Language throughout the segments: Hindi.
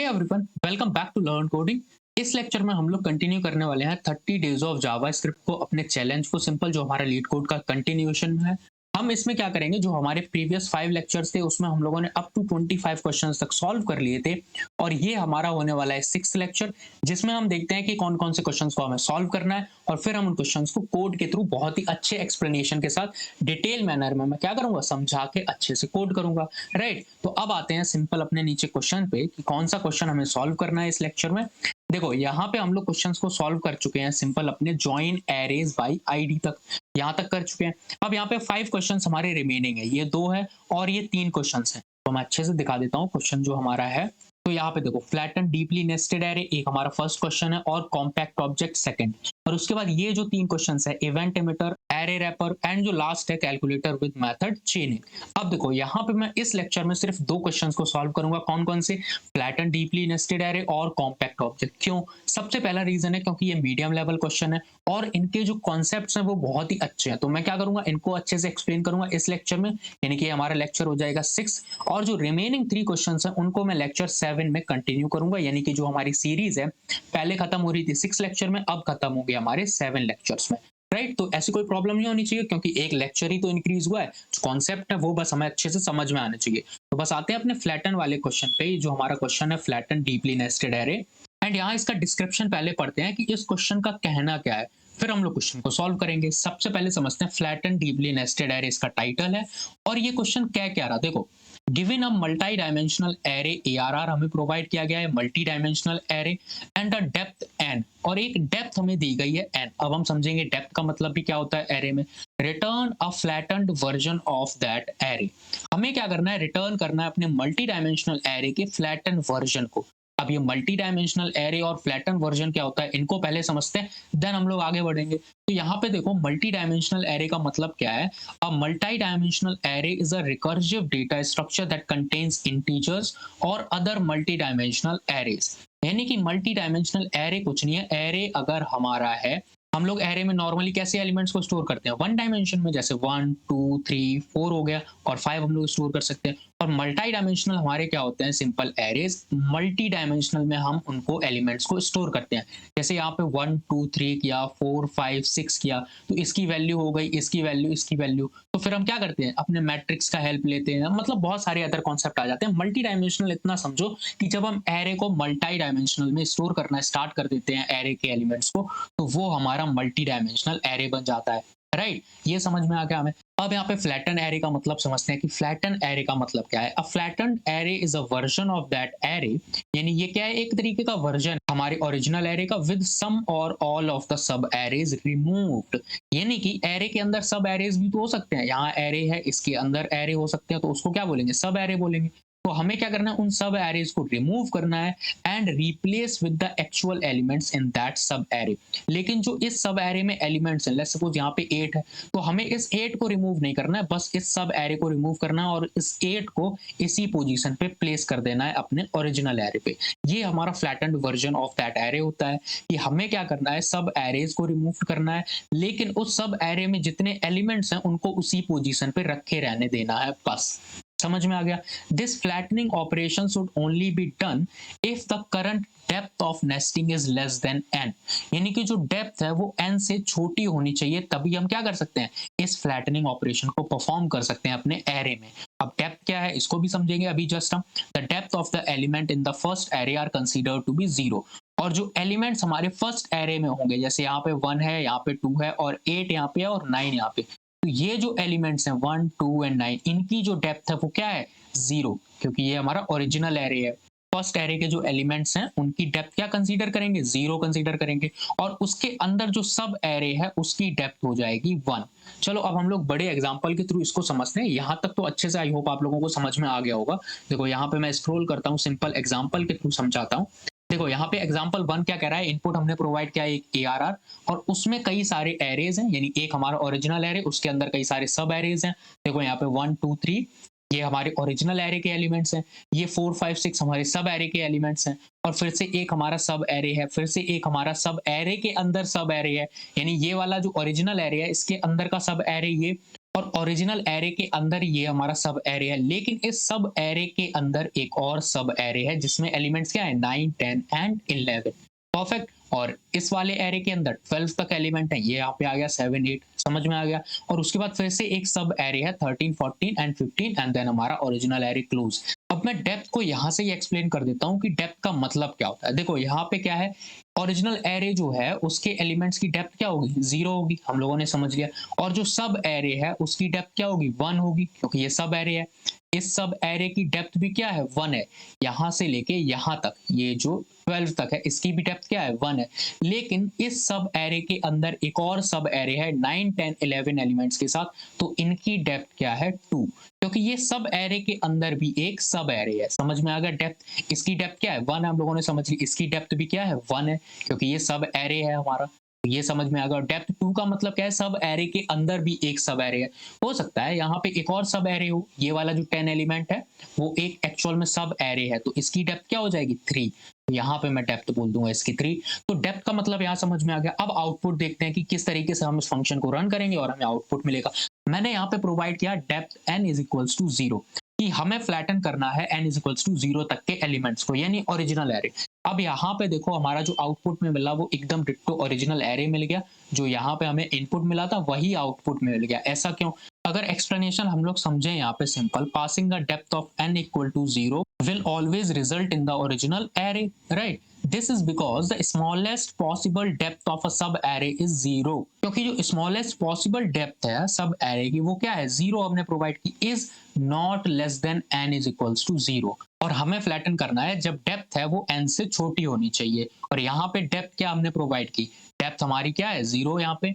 Everyone, welcome back to learn coding. इस लेक्चर में हम लोग कंटिन्यू करने वाले हैं 30 डेज ऑफ जावास्क्रिप्ट को, अपने चैलेंज को सिंपल जो हमारा लीड कोड का कंटिन्यूएशन में है। हम इसमें क्या करेंगे, जो हमारे प्रीवियस 5 लेक्चर्स थे उसमें हम लोगों ने अप टू 25 क्वेश्चंस तक सॉल्व कर लिए थे, और ये हमारा होने वाला है 6th लेक्चर, जिसमें हम देखते हैं कि कौन कौन से क्वेश्चंस को हमें सॉल्व करना है, और फिर हम उन क्वेश्चंस को कोड के थ्रू बहुत ही अच्छे एक्सप्लेनेशन के साथ डिटेल मैनर में मैं क्या करूंगा, समझा के अच्छे से कोड करूंगा। राइट, तो अब आते हैं सिंपल अपने नीचे क्वेश्चन पे कि कौन सा क्वेश्चन हमें सॉल्व करना है इस लेक्चर में। देखो यहाँ पे हम लोग क्वेश्चंस को सॉल्व कर चुके हैं, सिंपल अपने जॉइन एरेज बाय आईडी तक यहाँ तक कर चुके हैं। अब यहाँ पे 5 क्वेश्चंस हमारे रिमेनिंग है, ये 2 है और ये 3 क्वेश्चंस हैं। तो मैं अच्छे से दिखा देता हूँ क्वेश्चन जो हमारा है। तो यहाँ पे देखो, फ्लैटन डीपली नेस्टेड एरे एक हमारा फर्स्ट क्वेश्चन है, और कॉम्पैक्ट ऑब्जेक्ट सेकंड। और उसके बाद ये जो 3 क्वेश्चंस है, event emitter, array wrapper, and जो लास्ट है कैलकुलेटर विद मेथड चेनिंग। अब देखो यहाँ पे मैं इस लेक्चर में सिर्फ 2 क्वेश्चंस को सॉल्व करूंगा। कौन कौन से? फ्लैटन डीपली नेस्टेड एरे और कॉम्पैक्ट ऑब्जेक्ट। क्यों? सबसे पहला रीजन है क्योंकि ये मीडियम लेवल क्वेश्चन है और इनके जो कॉन्सेप्ट्स हैं वो बहुत ही अच्छे हैं। तो मैं क्या करूंगा, इनको अच्छे से एक्सप्लेन करूंगा इस लेक्चर में, यानी कि हमारा लेक्चर हो जाएगा 6। और जो रिमेनिंग 3 क्वेश्चंस हैं उनको मैं लेक्चर 7 में कंटिन्यू करूंगा, यानी कि जो हमारी सीरीज है पहले खत्म हो रही थी 6 लेक्चर में, अब खत्म हो गई हमारे 7 लेक्चर्स में। राइट, तो ऐसी कोई प्रॉब्लम नहीं होनी चाहिए क्योंकि एक लेक्चर ही तो इंक्रीज हुआ है। जो कॉन्सेप्ट है वो बस हमें अच्छे से समझ में आने चाहिए। तो बस आते हैं अपने फ्लैटन वाले क्वेश्चन पे। जो हमारा क्वेश्चन है flatten deeply nested array, and यहाँ इसका डिस्क्रिप्शन पहले पढ़ते हैं कि इस क्वेश्चन का कहना क्या है, फिर हम लोग क्वेश्चन को सॉल्व करेंगे। सबसे पहले समझते हैं फ्लैटन डीपली नेस्टेड एरे, इसका टाइटल है। और ये क्वेश्चन क्या रहा, देखो, given a multi dimensional array ARR हमें प्रोवाइड किया गया है, multi dimensional array, and the depth n, और एक डेप्थ हमें दी गई है n। अब हम समझेंगे डेप्थ का मतलब भी क्या होता है एरे में। Return a flattened version of that array, हमें क्या करना है, रिटर्न करना है अपने मल्टी डायमेंशनल एरे के फ्लैटेंड वर्जन को। अब ये मल्टी डायमेंशनल एरे और फ्लैटन वर्जन क्या होता है, इनको पहले समझते हैं, देन हम लोग आगे बढ़ेंगे। तो यहाँ पे देखो, मल्टी डायमेंशनल एरे का मतलब क्या है। A multi dimensional array is a recursive data structure that contains integers और अदर मल्टी डायमेंशनल एरेज। यानी कि मल्टी डायमेंशनल एरे कुछ नहीं है। एरे अगर हमारा है, हम लोग एरे में नॉर्मली कैसे एलिमेंट्स को स्टोर करते हैं, 1 डायमेंशन में, जैसे 1 2 3 4 हो गया, और 5 हम लोग स्टोर कर सकते हैं। और मल्टी डायमेंशनल हमारे क्या होते हैं, सिंपल एरेज। मल्टी डायमेंशनल में हम उनको एलिमेंट्स को स्टोर करते हैं। जैसे यहाँ पे 1 2 3 किया, 4 5 6 किया, तो इसकी वैल्यू हो गई, इसकी वैल्यू, इसकी वैल्यू। तो फिर हम क्या करते हैं, अपने मैट्रिक्स का हेल्प लेते हैं। मतलब बहुत सारे अदर कॉन्सेप्ट आ जाते हैं। मल्टी डायमेंशनल इतना समझो कि जब हम एरे को मल्टी डायमेंशनल में स्टोर करना स्टार्ट कर देते हैं एरे के एलिमेंट्स को, तो वो हमारा मल्टी डायमेंशनल एरे बन जाता है। राइट, ये समझ में आ गया हमें। अब यहाँ पे फ्लैटन एरे का मतलब समझते हैं कि फ्लैटन एरे का मतलब क्या है। A flatten array is a version of that array, यानी ये क्या है, एक तरीके का वर्जन हमारे ओरिजिनल एरे का, विद सम और all of the sub arrays removed. यानी कि एरे के अंदर सब एरेज भी तो हो सकते हैं। यहाँ एरे है, इसके अंदर एरे हो सकते हैं, तो उसको क्या बोलेंगे, सब एरे बोलेंगे। तो हमें क्या करना है, उन सब एरेज को रिमूव करना है and replace with the actual elements in that सब एरे। लेकिन जो इस सब एरे में एलिमेंट्स हैं, लेट्स सपोज यहाँ पे 8 है, तो हमें इस 8 को रिमूव नहीं करना है, बस इस सब एरे को रिमूव करना है और इस 8 को इसी पोजीशन पे प्लेस कर देना है अपने ओरिजिनल एरे पे। ये हमारा flattened version of that array होता है कि हमें क्या करना है, सब एरेज को रिमूव करना है, लेकिन उस सब एरे में जितने एलिमेंट्स हैं उनको उसी पोजीशन पे रखे रहने देना है, बस। समझ में आ गया। This flattening operation should only be done if the current depth of nesting is less than n। यानी कि जो डेप्थ है वो n से छोटी होनी चाहिए, तभी हम क्या कर सकते हैं, इस फ्लैटनिंग ऑपरेशन को परफॉर्म कर सकते हैं अपने एरे में। अब डेप्थ क्या है इसको भी समझेंगे अभी जस्ट हम। The depth of the element in the first array are considered to be 0। और जो एलिमेंट्स हमारे फर्स्ट एरे में होंगे, जैसे यहाँ पे 1 है, यहाँ पे 2 है, और 8 यहाँ पे है, और 9 यहाँ पे, तो ये जो एलिमेंट्स हैं 1 2 एंड 9, इनकी जो डेप्थ है वो क्या है, 0, क्योंकि ये हमारा ओरिजिनल एरे है। फर्स्ट एरे के जो एलिमेंट्स हैं उनकी डेप्थ क्या कंसीडर करेंगे, 0 कंसीडर करेंगे, और उसके अंदर जो सब एरे है उसकी डेप्थ हो जाएगी 1। चलो अब हम लोग बड़े एग्जांपल के थ्रू इसको समझते हैं। यहाँ तक तो अच्छे से आई होप आप लोगों को समझ में आ गया होगा। देखो यहाँ पे मैं स्क्रॉल करता हूँ, सिंपल एग्जांपल के थ्रू समझाता हूँ। देखो यहाँ पे एग्जांपल 1 क्या कह रहा है, इनपुट हमने प्रोवाइड किया है एक ARR, और उसमें कई सारे एरेज हैं, यानी एक हमारा ओरिजिनल एरे, उसके अंदर कई सारे सब एरेज हैं। देखो यहाँ पे 1 2 3 ये हमारे ओरिजिनल एरे के एलिमेंट्स हैं, ये 4 5 6 हमारे सब एरे के एलिमेंट्स हैं, और फिर से एक हमारा सब एरे है, फिर से एक हमारा सब एरे के अंदर सब एरे है, यानी ये वाला जो ओरिजिनल एरे है इसके अंदर का सब एरे ये, और ओरिजिनल एरे के अंदर ये हमारा सब एरे है, लेकिन इस सब एरे के अंदर एक और सब एरे है जिसमें एलिमेंट्स क्या है 9, 10 एंड 11। परफेक्ट। और इस वाले एरे के अंदर 12 तक एलिमेंट है, ये यहाँ पे आ गया 7, 8, समझ में आ गया। और उसके बाद फिर से एक सब एरे है 13, 14 एंड 15 एंड देन हमारा ओरिजिनल एरे क्लोज। अब मैं डेप्थ को यहाँ से ही एक्सप्लेन कर देता हूँ कि डेप्थ का मतलब क्या होता है। देखो यहाँ पे क्या है, ओरिजिनल एरे जो है उसके एलिमेंट्स की डेप्थ क्या होगी, 0 होगी, हम लोगों ने समझ लिया। और जो सब एरे है उसकी डेप्थ क्या होगी, 1 होगी, क्योंकि ये सब एरे है। इस सब एरे की डेप्थ भी क्या है, 1 है। यहां से लेके यहां तक ये जो 12 तक है इसकी भी डेप्थ क्या है, 1 है। लेकिन इस सब एरे के अंदर एक और सब एरे है 9, 10, 11 एलिमेंट्स के साथ, तो इनकी डेप्थ क्या है, 2। क्योंकि ये सब एरे के अंदर भी एक सब एरे है, समझ में आ गया। डेप्थ, इसकी डेप्थ क्या है, 1 है, हम लोगों ने समझ ली। इसकी डेप्थ भी क्या है, 1 है, क्योंकि ये सब एरे है हमारा। तो ये समझ में आ गया। डेप्थ 2 का मतलब क्या है, सब एरे के अंदर भी एक सब एरे है। हो सकता है यहाँ पे एक और सब एरे हो, ये वाला जो 10 एलिमेंट है वो एक एक्चुअल में सब एरे है, तो इसकी डेप्थ क्या हो जाएगी, 3। यहाँ पे मैं डेप्थ बोल दूंगा इसकी 3। तो डेप्थ का मतलब यहाँ समझ में आ गया। अब आउटपुट देखते हैं कि किस तरीके से हम इस फंक्शन को रन करेंगे और हमें आउटपुट मिलेगा। मैंने यहाँ पे प्रोवाइड किया depth n is equals to 0, कि हमें फ्लैटन करना है n इज इक्वल्स टू 0 तक के एलिमेंट्स को, यानी ओरिजिनल एरे। अब यहाँ पे देखो हमारा जो आउटपुट में मिला वो एकदम डिट्टो ओरिजिनल एरे मिल गया। जो यहाँ पे हमें इनपुट मिला था वही आउटपुट में मिल गया। ऐसा क्यों? अगर एक्सप्लेनेशन हम लोग समझे यहाँ पे simple, passing the depth of n equal to 0 will always result in the original array, right? This is because the smallest possible depth of a sub array is 0, क्योंकि जो smallest possible depth है सब array की वो क्या है, 0 हमने प्रोवाइड की, is not less than n is equals to 0। और हमें फ्लैटन करना है जब डेप्थ है वो n से छोटी होनी चाहिए, और यहाँ पे डेप्थ क्या हमने प्रोवाइड की, डेप्थ हमारी क्या है, 0 यहाँ पे,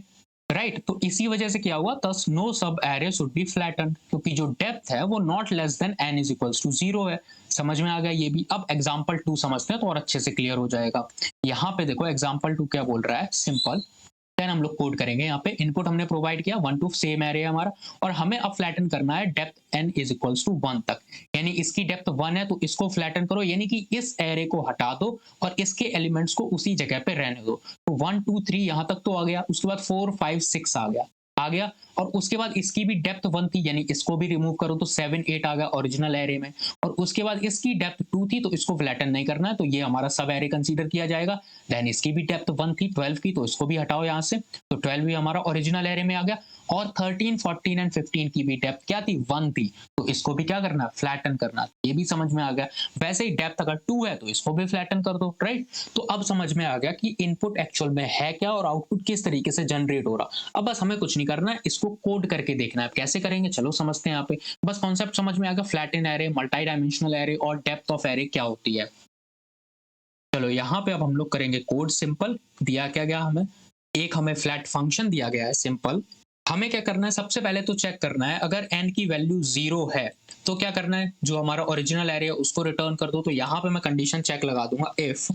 राइट। तो इसी वजह से क्या हुआ, thus no sub array should be flatten, क्योंकि जो डेप्थ है वो not less than n is equals to 0 है। समझ में आ गया ये भी। अब एग्जांपल 2 समझते हैं तो और अच्छे से क्लियर हो जाएगा। यहाँ पे देखो एग्जांपल 2 क्या बोल रहा है, सिंपल। देन हम लोग कोड करेंगे। यहाँ पे इनपुट हमने प्रोवाइड किया 1 टू सेम एरे हमारा, और हमें अब फ्लैटन करना है depth n is equals to 1 तक, यानी इसकी डेप्थ 1 है तो इसको फ्लैटन करो, यानी कि इस एरे को हटा दो और इसके एलिमेंट्स को उसी जगह पे रहने दो। तो 1, 2, 3 यहाँ तक तो आ गया, उसके बाद 4, 5, 6 आ गया। और उसके बाद इसकी भी डेप्थ 1 थी, यानी इसको भी रिमूव करो तो 7, 8 आ गया ओरिजिनल एरे में। और उसके बाद इसकी डेप्थ 2 थी तो इसको फ्लैटन नहीं करना है, तो ये हमारा सब एरे कंसीडर किया जाएगा। देन इसकी भी डेप्थ 1 थी 12 की, तो इसको भी हटाओ यहाँ से, तो 12 भी हमारा ओरिजिनल एरे में आ गया। और 13, 14 एंड 15 की भी डेप्थ क्या थी, 1 थी, तो इसको भी क्या करना, फ्लैटन करना। ये भी समझ में आ गया। वैसे ही डेप्थ अगर 2 है तो इसको भी फ्लैटन कर दो, राइट। तो अब समझ में आ गया कि इनपुट एक्चुअल में है क्या और आउटपुट किस तरीके से जनरेट हो रहा। अब बस हमें कुछ नहीं करना है, इसको कोड करके देखना है। कैसे करेंगे चलो समझते हैं। यहाँ पे बस कॉन्सेप्ट समझ में आ गया, flatten array, multi dimensional array और डेप्थ ऑफ एरे क्या होती है। चलो यहाँ पे अब हम लोग करेंगे कोड। सिंपल दिया क्या गया हमें, एक हमें फ्लैट फंक्शन दिया गया है सिंपल। हमें क्या करना है, सबसे पहले तो चेक करना है अगर n की वैल्यू 0 है तो क्या करना है, जो हमारा ओरिजिनल एरे है उसको रिटर्न कर दो। तो यहाँ पे मैं कंडीशन चेक लगा दूंगा, if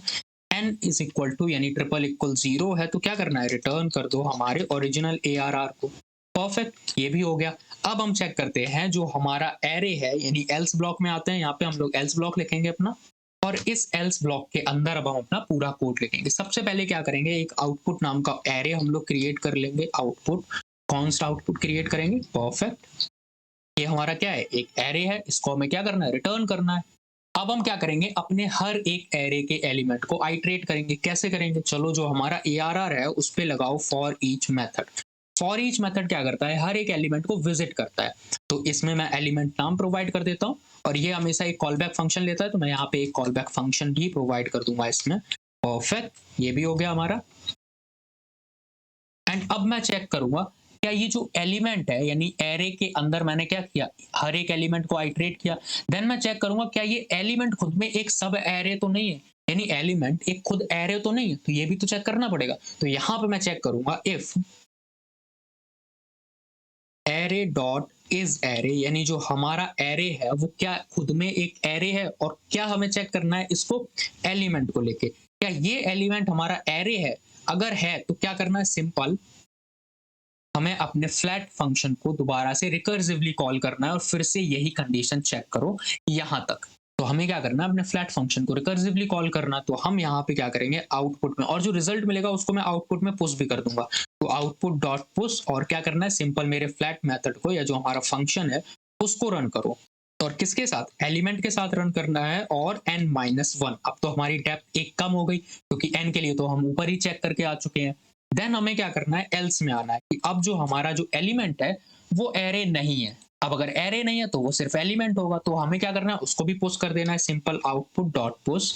n is equal to यानी ट्रिपल इक्वल 0 है तो क्या करना है, रिटर्न कर दो हमारे ओरिजिनल ARR को। परफेक्ट, ये भी हो गया। अब हम चेक करते हैं जो हमारा एरे है, यानी एल्स ब्लॉक में आते हैं। यहाँ पे हम लोग एल्स ब्लॉक लिखेंगे अपना, और इस एल्स ब्लॉक के अंदर अब हम अपना पूरा कोड लिखेंगे। सबसे पहले क्या करेंगे, एक आउटपुट नाम का एरे हम लोग क्रिएट कर लेंगे। आउटपुट, कॉन्स्ट आउटपुट क्रिएट करेंगे। परफेक्ट, ये हमारा क्या है, एक एरे है, इसको हमें क्या करना है, रिटर्न करना है। अब हम क्या करेंगे, अपने हर एक एरे के एलिमेंट को आइटरेट करेंगे। कैसे करेंगे, चलो जो हमारा ARR है उस पे लगाओ for each method. For each method क्या करता है, हर एक एलिमेंट को विजिट करता है। तो इसमें मैं एलिमेंट नाम प्रोवाइड कर देता हूँ, और ये हमेशा एक कॉल बैक फंक्शन लेता है, तो मैं यहाँ पे एक कॉल बैक फंक्शन भी प्रोवाइड कर दूंगा इसमें। परफेक्ट, ये भी हो गया हमारा। एंड अब मैं चेक करूंगा क्या ये जो एलिमेंट है, यानी एरे के अंदर मैंने क्या किया, हर एक एलिमेंट को आइटरेट किया। देन मैं चेक करूंगा क्या ये एलिमेंट खुद में एक सब एरे तो नहीं है, यानी एलिमेंट एक खुद एरे तो नहीं है, तो ये भी तो चेक करना पड़ेगा। तो यहाँ पे मैं चेक करूंगा if array dot is array, यानी जो हमारा एरे है वो क्या खुद में एक एरे है, और क्या हमें चेक करना है इसको एलिमेंट को लेके, क्या ये एलिमेंट हमारा एरे है। अगर है तो क्या करना है, सिंपल हमें अपने फ्लैट फंक्शन को दोबारा से रिकर्सिवली कॉल करना है और फिर से यही कंडीशन चेक करो यहां तक। तो हमें क्या करना है, अपने फ्लैट फंक्शन को रिकर्सिवली कॉल करना। तो हम यहाँ पे क्या करेंगे, आउटपुट में, और जो रिजल्ट मिलेगा उसको मैं आउटपुट में पुश भी कर दूंगा। तो आउटपुट डॉट पुश, और क्या करना है, सिंपल मेरे फ्लैट मेथड को या जो हमारा फंक्शन है उसको रन करो। और किसके साथ, एलिमेंट के साथ रन करना है, और n-1। अब तो हमारी डेप्थ एक कम हो गई, क्योंकि n के लिए तो हम ऊपर ही चेक करके आ चुके हैं। देन हमें क्या करना है, एल्स में आना है कि अब जो हमारा जो एलिमेंट है वो एरे नहीं है। अब अगर एरे नहीं है तो वो सिर्फ एलिमेंट होगा, तो हमें क्या करना है, उसको भी पुश कर देना है, simple output dot push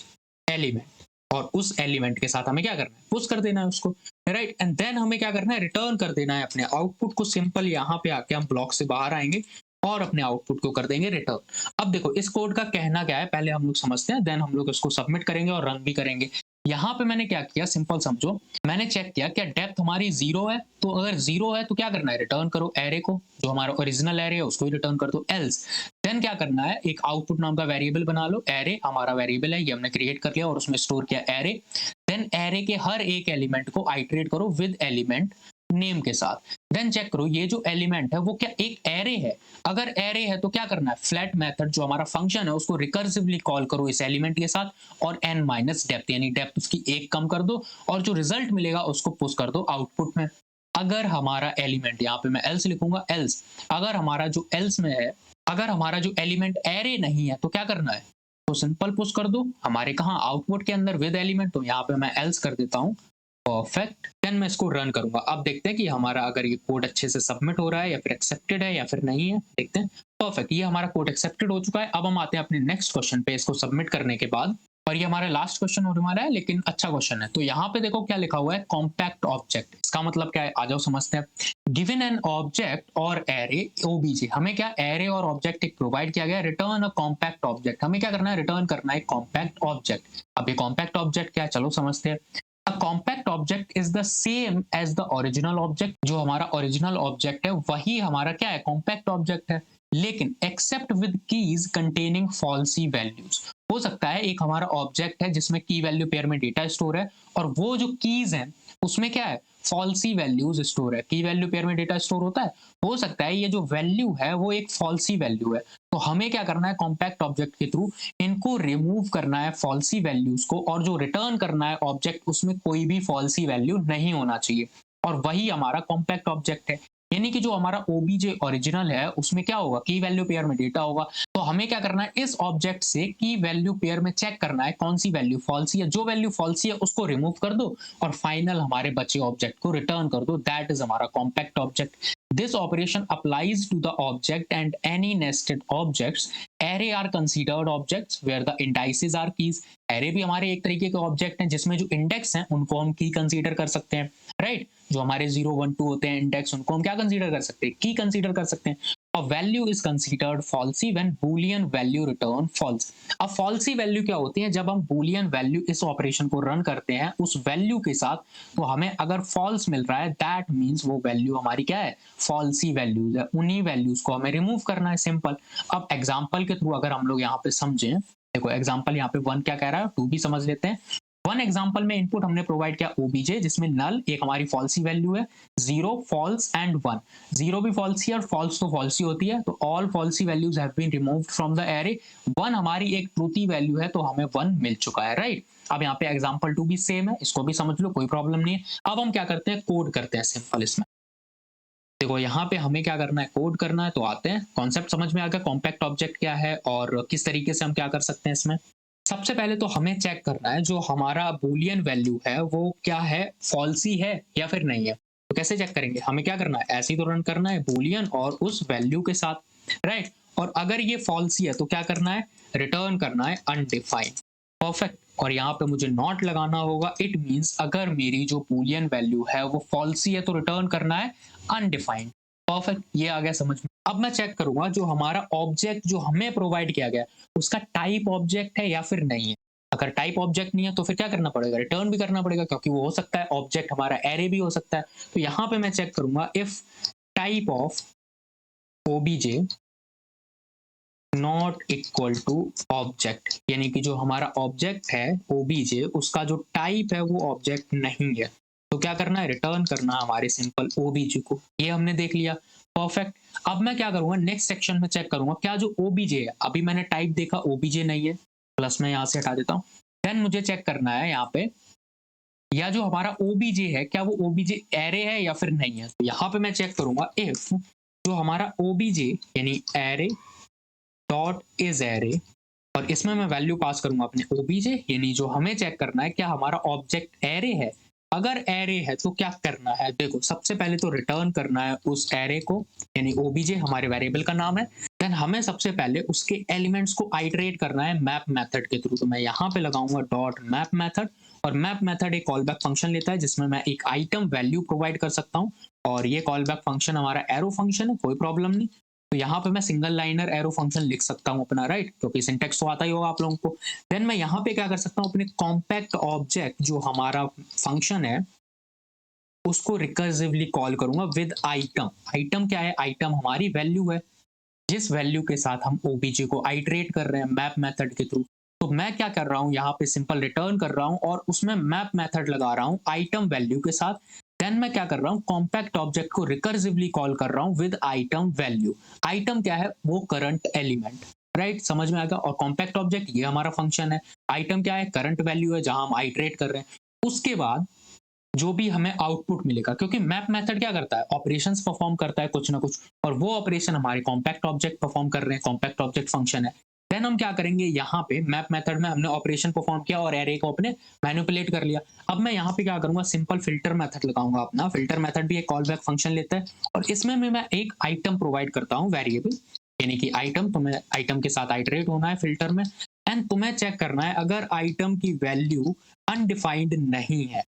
element. और उस एलिमेंट के साथ हमें क्या करना है, पुश कर देना है उसको, राइट। एंड देन हमें क्या करना है, रिटर्न कर देना है अपने आउटपुट को। सिंपल यहाँ पे आके हम ब्लॉक से बाहर आएंगे और अपने आउटपुट को कर देंगे रिटर्न। अब देखो इस कोड का कहना क्या है, पहले हम लोग समझते हैं, देन हम लोग इसको सबमिट करेंगे और रन भी करेंगे। यहाँ पे मैंने क्या किया, सिंपल समझो, मैंने चेक किया क्या डेप्थ हमारी 0 है। तो अगर 0 है तो क्या करना है, रिटर्न करो एरे को, जो हमारा ओरिजिनल एरे है उसको ही रिटर्न कर दो। एल्स देन क्या करना है, एक आउटपुट नाम का वेरिएबल बना लो, एरे हमारा वेरिएबल है, ये हमने क्रिएट कर लिया और उसमें स्टोर किया एरे। देन एरे के हर एक एलिमेंट को आइटरेट करो विद एलिमेंट नेम के साथ। देन चेक करो ये जो एलिमेंट है वो क्या एक एरे है। अगर एरे है तो क्या करना है, फ्लैट मेथड जो हमारा फंक्शन है उसको रिकर्सिवली कॉल करो इस एलिमेंट के साथ, और n माइनस डेप्थ यानी डेप्थ उसकी एक कम कर दो, और जो रिजल्ट मिलेगा उसको पुश कर दो आउटपुट में। अगर हमारा एलिमेंट, यहाँ पे मैं एल्स लिखूंगा, एल्स अगर हमारा जो एल्स में है, अगर हमारा जो एलिमेंट एरे नहीं है तो क्या करना है, तो सिंपल पुश कर दो हमारे कहाँ, आउटपुट के अंदर विद एलिमेंट। तो यहाँ पे मैं एल्स कर देता हूँ, परफेक्ट। देन मैं इसको रन करूंगा। अब देखते हैं कि हमारा अगर ये कोड अच्छे से सबमिट हो रहा है या फिर एक्सेप्टेड है या फिर नहीं है, देखते हैं। परफेक्ट, ये हमारा कोड एक्सेप्टेड हो चुका है। अब हम आते हैं अपने नेक्स्ट क्वेश्चन पे इसको सबमिट करने के बाद, और ये हमारा लास्ट क्वेश्चन होने वाला है, लेकिन अच्छा क्वेश्चन है। तो यहाँ पे देखो क्या लिखा हुआ है, कॉम्पैक्ट ऑब्जेक्ट। इसका मतलब क्या है, आ जाओ समझते हैं। गिवन एन ऑब्जेक्ट और एरे ओबीजे, हमें क्या एरे और ऑब्जेक्ट एक प्रोवाइड किया गया, रिटर्न अ कॉम्पैक्ट ऑब्जेक्ट। हमें क्या करना है, रिटर्न करना है कॉम्पैक्ट ऑब्जेक्ट। अब ये कॉम्पैक्ट ऑब्जेक्ट क्या है, चलो समझते हैं। A compact object is the same as the original object। जो हमारा ओरिजिनल ऑब्जेक्ट है वही हमारा क्या है, कॉम्पैक्ट ऑब्जेक्ट है, लेकिन except with keys containing falsy values. हो सकता है एक हमारा ऑब्जेक्ट है जिसमें की वैल्यू पेयर में डेटा स्टोर है, और वो जो कीज हैं उसमें क्या है, फॉल्सी वैल्यूज स्टोर है। की वैल्यू पेयर में डेटा स्टोर होता है, हो सकता है ये जो वैल्यू है वो एक फॉल्सी वैल्यू है। तो हमें क्या करना है, कॉम्पैक्ट ऑब्जेक्ट के थ्रू इनको रिमूव करना है फॉल्सी वैल्यूज को, और जो रिटर्न करना है ऑब्जेक्ट उसमें कोई भी फॉल्सी वैल्यू नहीं होना चाहिए, और वही हमारा कॉम्पैक्ट ऑब्जेक्ट है। यानी कि जो हमारा ओबीजे ओरिजिनल है उसमें क्या होगा, की वैल्यू पेयर में डेटा होगा। तो हमें क्या करना है, इस ऑब्जेक्ट से की वैल्यू पेयर में चेक करना है कौन सी वैल्यू फॉल्सी है। जो वैल्यू फॉल्सी है उसको रिमूव कर दो, और फाइनल हमारे बचे ऑब्जेक्ट को रिटर्न कर दो। दैट इज हमारा compact object. This operation applies to the object and any nested objects. Array are considered objects where the indices are keys. Array भी हमारे एक तरीके के ऑब्जेक्ट हैं जिसमें जो इंडेक्स हैं उनको हम की कंसीडर कर सकते हैं, राइट। जो हमारे 0 1 2 होते हैं इंडेक्स, उनको हम क्या कंसीडर कर सकते हैं, की कंसीडर कर सकते हैं। A value is considered falsy when boolean value return false। अब फॉल्सी वैल्यू क्या होती है, जब हम बूलियन वैल्यू इस ऑपरेशन को रन करते हैं उस वैल्यू के साथ, तो हमें अगर फॉल्स मिल रहा है दैट मीन्स वो वैल्यू हमारी क्या है, फॉल्सी वैल्यूज है। उन्हीं वैल्यूज को हमें रिमूव करना है, सिंपल। अब एग्जांपल के थ्रू अगर हम लोग यहाँ पे समझें, देखो एग्जांपल यहाँ पे 1 क्या कह रहा है, 2 भी समझ लेते हैं। 1 एग्जांपल में इनपुट हमने प्रोवाइड किया ओबीजे, जिसमें नल एक हमारी फॉल्सी वैल्यू है, 0 फॉल्स एंड 1। 0 भी फॉल्सी है और फॉल्स तो फॉल्सी होती है, तो all falsy values have been removed from the array. 1 हमारी एक ट्रूथी वैल्यू है, तो हमें 1 मिल चुका है, राइट। अब यहाँ पे एग्जांपल 2 भी सेम है, इसको भी समझ लो, कोई प्रॉब्लम नहीं है। अब हम क्या करते हैं, कोड करते हैं सिंपल इसमें। देखो यहाँ पे हमें क्या करना है, कोड करना है। तो आते हैं, कॉन्सेप्ट समझ में आ गया, कॉम्पैक्ट ऑब्जेक्ट क्या है और किस तरीके से हम क्या कर सकते हैं इसमें। सबसे पहले तो हमें चेक करना है जो हमारा बूलियन वैल्यू है वो क्या है, फॉल्सी है या फिर नहीं है। तो कैसे चेक करेंगे, हमें क्या करना है, ऐसे ही तो रन करना है बूलियन और उस वैल्यू के साथ, राइट। और अगर ये फॉल्सी है तो क्या करना है, रिटर्न करना है अनडिफाइंड। परफेक्ट। और यहाँ पे मुझे नॉट लगाना होगा, इट मींस अगर मेरी जो बूलियन वैल्यू है वो फॉल्सी है तो रिटर्न करना है अनडिफाइंड। परफेक्ट, ये आ गया समझ में। अब मैं चेक करूंगा जो हमारा ऑब्जेक्ट जो हमें प्रोवाइड किया गया उसका टाइप ऑब्जेक्ट है या फिर नहीं है। अगर टाइप ऑब्जेक्ट नहीं है तो फिर क्या करना पड़ेगा, रिटर्न भी करना पड़ेगा, क्योंकि वो हो सकता है ऑब्जेक्ट हमारा एरे भी हो सकता है। तो यहाँ पे मैं चेक करूंगा if type of OBJ not equal to object, यानी कि जो हमारा ऑब्जेक्ट है ओबीजे उसका जो टाइप है वो ऑब्जेक्ट नहीं है, तो क्या करना है, रिटर्न करना हमारे सिंपल ओबीजे को। ये हमने देख लिया। परफेक्ट। अब मैं क्या करूंगा, नेक्स्ट सेक्शन में चेक करूंगा क्या जो ओबीजे है, अभी मैंने टाइप देखा ओबीजे नहीं है, प्लस मैं यहाँ से हटा देता हूँ। देन मुझे चेक करना है यहाँ पे या जो हमारा ओबीजे है क्या वो ओबीजे एरे है या फिर नहीं है। तो यहाँ पे मैं चेक करूंगा इफ जो हमारा ओबीजे यानी एरे डॉट इज एरे, और इसमें मैं वैल्यू पास करूंगा अपने ओबीजे, यानी जो हमें चेक करना है क्या हमारा ऑब्जेक्ट एरे है। अगर एरे है तो क्या करना है, देखो सबसे पहले तो रिटर्न करना है उस एरे को, यानी ओबीजे हमारे वेरिएबल का नाम है। देन हमें सबसे पहले उसके एलिमेंट्स को आइटरेट करना है मैप मेथड के थ्रू। तो मैं यहाँ पे लगाऊंगा डॉट मैप मेथड, और मैप मेथड एक कॉल बैक फंक्शन लेता है जिसमें मैं एक आइटम वैल्यू प्रोवाइड कर सकता हूँ, और ये कॉल बैक फंक्शन हमारा एरो फंक्शन है, कोई प्रॉब्लम नहीं। तो यहाँ पे मैं सिंगल लाइनर एरो फंक्शन लिख सकता हूँ अपना, राइट, क्योंकि सिंटेक्स तो आता ही होगा आप लोगों को। देन मैं यहाँ पे क्या कर सकता हूँ, अपने कॉम्पैक्ट ऑब्जेक्ट जो हमारा फंक्शन है उसको रिकर्सिवली कॉल करूंगा विद आइटम। आइटम क्या है, आइटम हमारी वैल्यू है, जिस वैल्यू के साथ हम ओबीजे को आइटरेट कर रहे हैं मैप मेथड के थ्रू। तो मैं क्या कर रहा हूं, यहाँ पे सिंपल रिटर्न कर रहा हूं और उसमें मैप मेथड लगा रहा हूं आइटम वैल्यू के साथ। देन मैं क्या कर रहा हूं, कॉम्पैक्ट ऑब्जेक्ट को रिकर्सिवली कॉल कर रहा हूं विद आइटम वैल्यू। आइटम क्या है, वो करंट एलिमेंट, राइट, समझ में आ गया। और कॉम्पैक्ट ऑब्जेक्ट ये हमारा फंक्शन है, आइटम क्या है, करंट वैल्यू है जहां हम आइटरेट कर रहे हैं। उसके बाद जो भी हमें आउटपुट मिलेगा, क्योंकि मैप मेथड क्या करता है, ऑपरेशंस परफॉर्म करता है कुछ ना कुछ, और वो ऑपरेशन हमारे कॉम्पैक्ट ऑब्जेक्ट परफॉर्म कर रहे हैं, कॉम्पैक्ट ऑब्जेक्ट फंक्शन है। देन हम क्या करेंगे, यहाँ पे मैप मेथड में हमने ऑपरेशन परफॉर्म किया और एरे को अपने मैनिपुलेट कर लिया। अब मैं यहाँ पे क्या करूंगा, सिंपल फिल्टर मेथड लगाऊंगा अपना। फिल्टर मेथड भी एक कॉल बैक फंक्शन लेता है, और इसमें मैं एक आइटम प्रोवाइड करता हूँ वेरिएबल, यानी कि आइटम, तो मैं आइटम के साथ आइटरेट होना है फिल्टर में। एंड तुम्हें चेक करना है अगर आइटम की वैल्यू अनडिफाइंड नहीं है,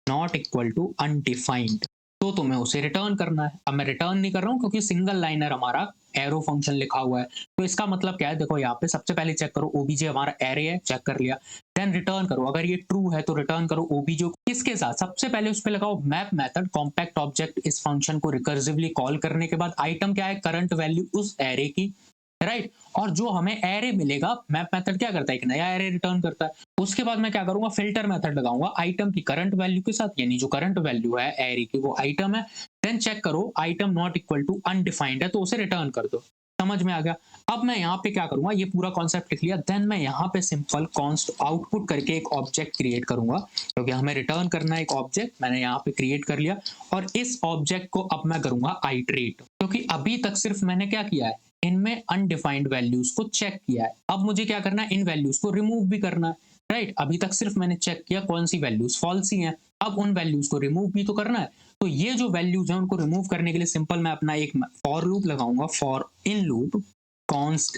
नॉट इक्वल टू अनडिफाइंड, तो तुम्हें उसे रिटर्न करना है। अब मैं रिटर्न नहीं कर रहा हूं क्योंकि सिंगल लाइनर हमारा एरो फंक्शन लिखा हुआ है। तो इसका मतलब क्या है, देखो यहाँ पे सबसे पहले चेक करो ओबीजे हमारा एरे है, चेक कर लिया। देन रिटर्न करो, अगर ये ट्रू है तो रिटर्न करो ओबीजे किसके साथ, सबसे पहले उस पर लगाओ मैप मेथड कॉम्पैक्ट ऑब्जेक्ट, इस फंक्शन को रिकर्सिवली कॉल करने के बाद आइटम क्या है, करंट वैल्यू उस एरे की, राइट। और जो हमें एरे मिलेगा, मैप मेथड क्या करता है, एक नया एरे रिटर्न करता है। उसके बाद मैं क्या करूंगा, फिल्टर मेथड लगाऊंगा आइटम की करंट वैल्यू के साथ, यानी जो करंट वैल्यू है एरे की वो आइटम है। देन चेक करो item not equal to undefined है तो उसे रिटर्न कर दो। समझ में आ गया। अब मैं यहाँ पे क्या करूंगा, ये पूरा कॉन्सेप्ट लिख लिया। देन मैं यहाँ पे सिंपल कॉन्स्ट आउटपुट करके एक ऑब्जेक्ट क्रिएट करूंगा, क्योंकि हमें रिटर्न करना है एक ऑब्जेक्ट, मैंने यहाँ पे क्रिएट कर लिया। और इस ऑब्जेक्ट को अब मैं करूंगा आइटरेट, क्योंकि अभी तक सिर्फ मैंने क्या किया है, इनमें अनडिफाइंड वैल्यूज को चेक किया है। अब मुझे क्या करना है, इन वैल्यूज को रिमूव भी करना है, राइट। अभी तक सिर्फ मैंने चेक किया कौन सी वैल्यूज फॉल्स ही हैं, अब उन वैल्यूज को रिमूव भी तो करना है। तो ये जो वैल्यूज हैं उनको रिमूव करने के लिए सिंपल मैं अपना एक फॉर लूप लगाऊंगा, for in loop const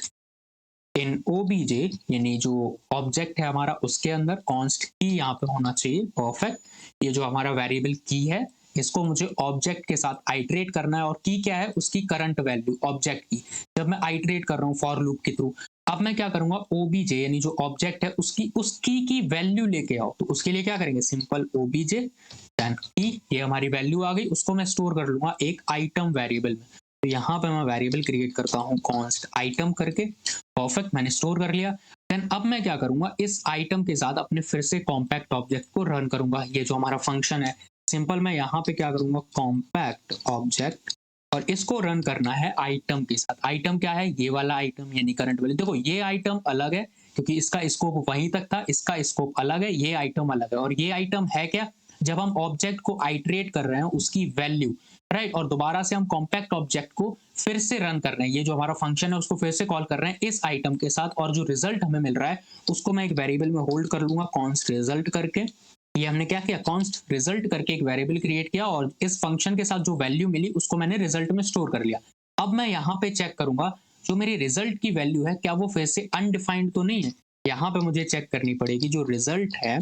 in OBJ, यानी जो ऑब्जेक्ट है हमारा उसके अंदर कॉन्स्ट की यहाँ पे होना चाहिए, परफेक्ट। ये जो हमारा वेरिएबल की है इसको मुझे ऑब्जेक्ट के साथ आइटरेट करना है, और की क्या है, उसकी करंट वैल्यू ऑब्जेक्ट की, जब मैं आइटरेट कर रहा हूँ फॉर लूप के थ्रू। अब मैं क्या करूंगा, ओबीजे यानी जो ऑब्जेक्ट है उसकी उस की वैल्यू लेके आओ। तो उसके लिए क्या करेंगे, सिंपल ओबीजे देन की, ये हमारी वैल्यू आ गई, उसको मैं स्टोर कर लूंगा एक आइटम वेरिएबल में। तो यहाँ पे मैं वेरिएबल क्रिएट करता हूँ कॉन्स्ट आइटम करके, परफेक्ट, मैंने स्टोर कर लिया। देन अब मैं क्या करूंगा, इस आइटम के साथ अपने फिर से कॉम्पैक्ट ऑब्जेक्ट को रन करूंगा, ये जो हमारा फंक्शन है। सिंपल मैं यहाँ पे क्या करूंगा, कॉम्पैक्ट ऑब्जेक्ट, और इसको रन करना है आइटम के साथ। आइटम क्या है, ये वाला आइटम यानी करंट वैल्यू। देखो ये आइटम अलग है क्योंकि इसका स्कोप वहीं तक था, इसका स्कोप अलग है, ये आइटम अलग है। और ये आइटम है क्या, जब हम ऑब्जेक्ट को आइटरेट कर रहे हैं उसकी वैल्यू, राइट। और दोबारा से हम कॉम्पैक्ट ऑब्जेक्ट को फिर से रन कर रहे हैं, ये जो हमारा फंक्शन है उसको फिर से कॉल कर रहे हैं इस आइटम के साथ, और जो रिजल्ट हमें मिल रहा है उसको मैं एक वेरिएबल में होल्ड कर लूंगा कॉन्स्ट रिजल्ट करके। ये हमने क्या किया, कॉन्स्ट रिजल्ट करके एक वेरिएबल क्रिएट किया, और इस फंक्शन के साथ जो वैल्यू मिली उसको मैंने रिजल्ट में स्टोर कर लिया। अब मैं यहाँ पे चेक करूंगा जो मेरी रिजल्ट की वैल्यू है क्या वो फिर से अनडिफाइंड तो नहीं है। यहाँ पे मुझे चेक करनी पड़ेगी, जो रिजल्ट है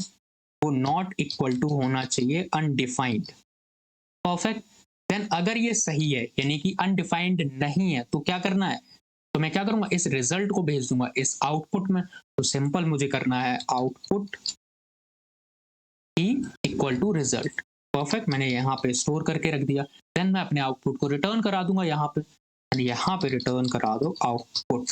वो नॉट इक्वल टू होना चाहिए अनडिफाइंड, परफेक्ट। देन अगर ये सही है यानी कि अनडिफाइंड नहीं है तो क्या करना है, तो मैं क्या करूंगा, इस रिजल्ट को भेज दूंगा इस आउटपुट में। तो सिंपल मुझे करना है output E equal to result, perfect, मैंने यहाँ पे स्टोर करके रख दिया। देन मैं अपने आउटपुट को रिटर्न करा दूंगा यहाँ पे, यहाँ पे रिटर्न करा दो आउटपुट,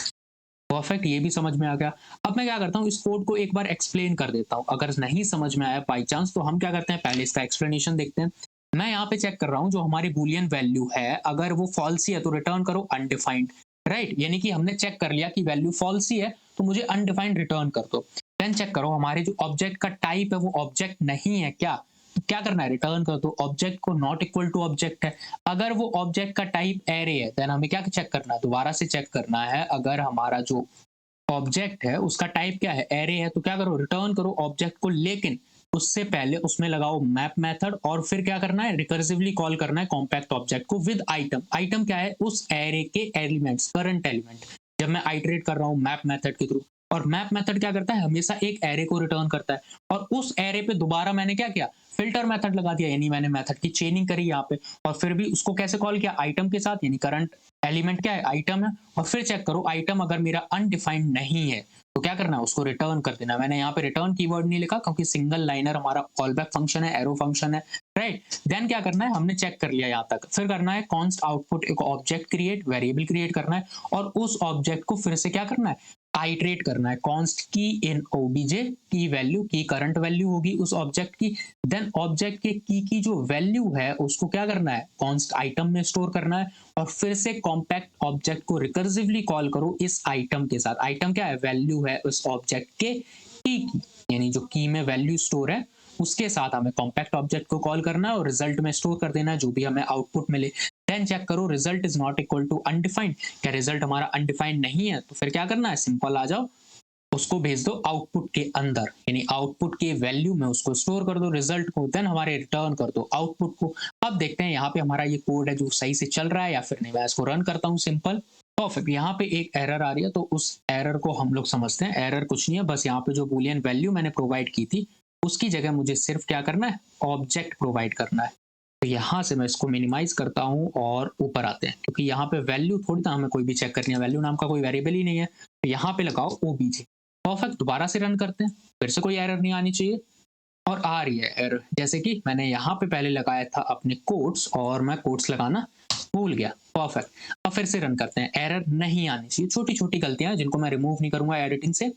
परफेक्ट, ये भी समझ में आ गया। अब मैं क्या करता हूँ, इस कोड को एक बार एक्सप्लेन कर देता हूँ, अगर नहीं समझ में आया बाई चांस तो हम क्या करते हैं, पहले इसका एक्सप्लेनेशन देखते हैं। मैं यहाँ पे चेक कर रहा हूँ जो हमारी बूलियन वैल्यू है, अगर वो फॉल्स ही है तो रिटर्न करो अनडिफाइंड, राइट? यानी कि हमने चेक कर लिया कि वैल्यू फॉल्स ही है तो मुझे अनडिफाइंड रिटर्न कर दो। देन चेक करो हमारे जो ऑब्जेक्ट का टाइप है वो ऑब्जेक्ट नहीं है क्या? तो क्या करना है? रिटर्न कर दो। ऑब्जेक्ट को नॉट इक्वल टू ऑब्जेक्ट है। अगर वो ऑब्जेक्ट का टाइप एरे है देन हमें क्या चेक करना है? दोबारा से चेक करना है, अगर हमारा जो ऑब्जेक्ट है उसका टाइप क्या है? एरे है, तो क्या करो? रिटर्न करो ऑब्जेक्ट को, लेकिन उससे पहले उसमें लगाओ मैप मेथड और फिर क्या करना है? रिकर्सिवली कॉल करना है कॉम्पैक्ट ऑब्जेक्ट को विद आइटम। आइटम क्या है? उस एरे के एलिमेंट्स, करंट एलिमेंट। जब मैं आइटरेट कर रहा हूं मैप मेथड के थ्रू, और मैप मेथड क्या करता है? हमेशा एक एरे को रिटर्न करता है, और उस एरे पे दोबारा मैंने क्या किया? फिल्टर मेथड लगा दिया, यानी मैंने मेथड की चेनिंग करी यहाँ पे, और फिर भी उसको कैसे कॉल किया? आइटम के साथ, यानी करंट एलिमेंट क्या है? आइटम है। और फिर चेक करो आइटम अगर मेरा अनडिफाइंड नहीं है तो क्या करना है? उसको रिटर्न कर देना। मैंने यहाँ पे रिटर्न कीवर्ड नहीं लिखा क्योंकि सिंगल लाइनर हमारा कॉल बैक फंक्शन है, एरो फंक्शन है, राइट? देन क्या करना है? हमने चेक कर लिया यहाँ तक, फिर करना है कॉन्स्ट आउटपुट, एक ऑब्जेक्ट क्रिएट, वेरिएबल क्रिएट करना है, और उस ऑब्जेक्ट को फिर से क्या करना है? आइटरेट करना है। कॉन्स्ट की इन ओबीजे की वैल्यू, की करंट वैल्यू होगी उस ऑब्जेक्ट की, देन ऑब्जेक्ट के की जो वैल्यू है उसको क्या करना है? कॉन्स्ट आइटम में स्टोर करना है, और फिर से कॉम्पैक्ट ऑब्जेक्ट को रिकर्सिवली कॉल करो इस आइटम के साथ। आइटम क्या है? वैल्यू है उस ऑब्जेक्ट के की, यानी जो की में वैल्यू स्टोर है उसके साथ हमें कॉम्पैक्ट ऑब्जेक्ट को कॉल करना है और रिजल्ट में स्टोर कर देना है जो भी हमें आउटपुट मिले। देन चेक करो result is not equal to undefined. क्या रिजल्ट हमारा अनडिफाइंड नहीं है? तो फिर क्या करना है? सिंपल आ जाओ, उसको भेज दो आउटपुट के अंदर, यानी आउटपुट के वैल्यू में उसको स्टोर कर दो रिजल्ट को, देन हमारे रिटर्न कर दो आउटपुट को। अब देखते हैं यहाँ पे हमारा ये कोड है जो सही से चल रहा है या फिर नहीं। मैं इसको रन करता हूँ, सिंपल परफेक्ट। यहाँ पे एक एरर आ रही है तो उस एरर को हम लोग समझते हैं। एरर कुछ नहीं है, बस यहाँ पे जो बूलियन वैल्यू मैंने प्रोवाइड की थी उसकी जगह मुझे सिर्फ क्या करना है? ऑब्जेक्ट प्रोवाइड करना है। तो यहाँ से मैं इसको मिनिमाइज करता हूँ और ऊपर आते हैं, क्योंकि यहाँ पे वैल्यू थोड़ी ना हमें कोई भी चेक करनी है, वैल्यू नाम का कोई वेरिएबल ही नहीं है। तो यहाँ पे लगाओ ओबीजे। परफेक्ट, दोबारा से रन करते हैं, फिर से कोई एरर नहीं आनी चाहिए, और आ रही है एरर। जैसे कि मैंने यहाँ पे पहले लगाया था अपने कोट्स और मैं कोट्स लगाना भूल गया। परफेक्ट, अब फिर से रन करते हैं, एरर नहीं आनी चाहिए। छोटी छोटी गलतियां जिनको मैं रिमूव नहीं करूंगा एडिटिंग से।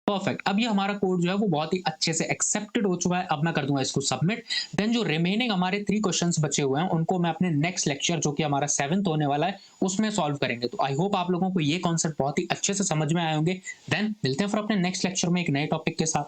परफेक्ट, अब ये हमारा कोड जो है वो बहुत ही अच्छे से एक्सेप्टेड हो चुका है। अब मैं कर दूंगा इसको सबमिट। देन जो रिमेनिंग हमारे 3 क्वेश्चंस बचे हुए हैं उनको मैं अपने नेक्स्ट लेक्चर, जो कि हमारा 7th होने वाला है, उसमें सॉल्व करेंगे। तो आई होप आप लोगों को ये कॉन्सेप्ट बहुत ही अच्छे से समझ में आए होंगे। देन मिलते हैं फिर अपने नेक्स्ट लेक्चर में एक नए टॉपिक के साथ।